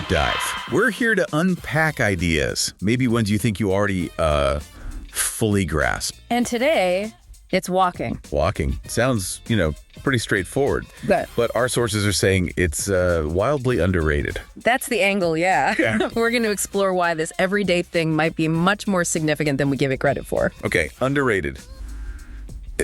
Deep Dive. We're here to unpack ideas, maybe ones you think you already fully grasp. And today, it's walking. Walking. Sounds, pretty straightforward. Good. But our sources are saying it's wildly underrated. That's the angle, yeah. We're going to explore why this everyday thing might be much more significant than we give it credit for. Okay, underrated.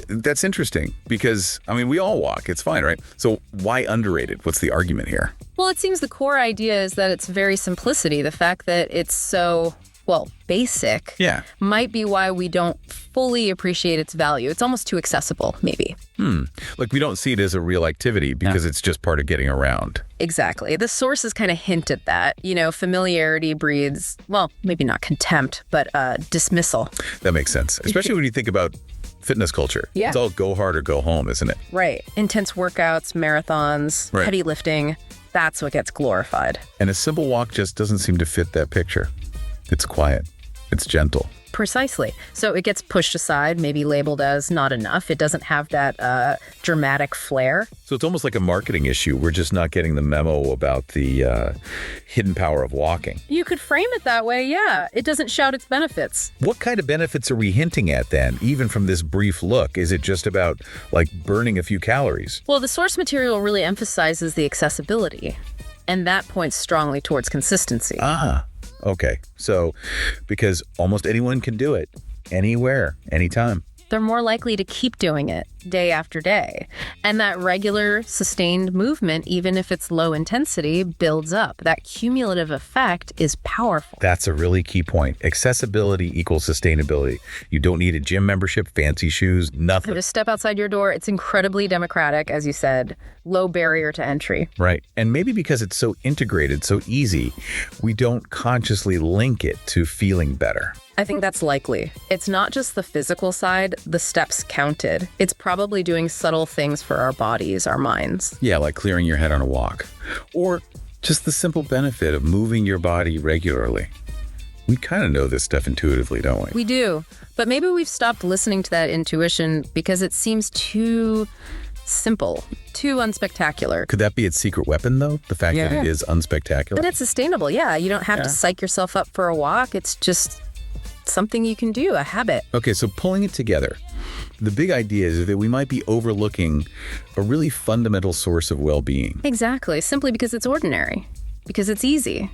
That's interesting because, we all walk. It's fine, right? So why underrated? What's the argument here? Well, it seems the core idea is that it's very simplicity. The fact that it's so, basic might be why we don't fully appreciate its value. It's almost too accessible, maybe. Like we don't see it as a real activity because it's just part of getting around. Exactly. The sources kind of hint at that. Familiarity breeds, maybe not contempt, but dismissal. That makes sense, especially when you think about fitness culture. Yeah. It's all go hard or go home, isn't it? Right. Intense workouts, marathons, heavy lifting. That's what gets glorified. And a simple walk just doesn't seem to fit that picture. It's quiet. It's gentle. Precisely. So it gets pushed aside, maybe labeled as not enough. It doesn't have that dramatic flair. So it's almost like a marketing issue. We're just not getting the memo about the hidden power of walking. You could frame it that way, yeah. It doesn't shout its benefits. What kind of benefits are we hinting at then, even from this brief look? Is it just about, burning a few calories? Well, the source material really emphasizes the accessibility, and that points strongly towards consistency. Okay, so because almost anyone can do it, anywhere, anytime. They're more likely to keep doing it day after day. And that regular, sustained movement, even if it's low intensity, builds up. That cumulative effect is powerful. That's a really key point. Accessibility equals sustainability. You don't need a gym membership, fancy shoes, nothing. Just step outside your door. It's incredibly democratic, as you said. Low barrier to entry. Right. And maybe because it's so integrated, so easy, we don't consciously link it to feeling better. I think that's likely. It's not just the physical side, the steps counted. It's probably doing subtle things for our bodies, our minds. Yeah, like clearing your head on a walk. Or just the simple benefit of moving your body regularly. We kind of know this stuff intuitively, don't we? We do. But maybe we've stopped listening to that intuition because it seems too simple, too unspectacular. Could that be its secret weapon, though? The fact that it is unspectacular? But it's sustainable, yeah. You don't have to psych yourself up for a walk. It's just something you can do, a habit. Okay, so pulling it together, the big idea is that we might be overlooking a really fundamental source of well-being. Exactly, simply because it's ordinary, because it's easy.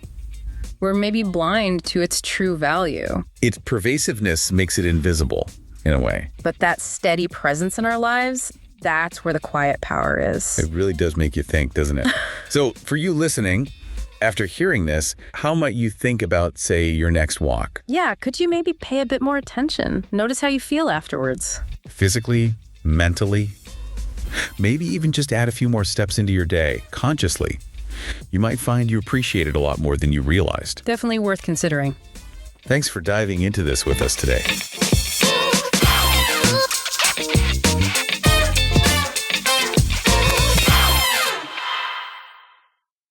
We're maybe blind to its true value. Its pervasiveness makes it invisible, in a way. But that steady presence in our lives, that's where the quiet power is. It really does make you think, doesn't it? So for you listening, after hearing this, how might you think about, say, your next walk? Yeah, could you maybe pay a bit more attention? Notice how you feel afterwards. Physically, mentally, maybe even just add a few more steps into your day, consciously. You might find you appreciate it a lot more than you realized. Definitely worth considering. Thanks for diving into this with us today.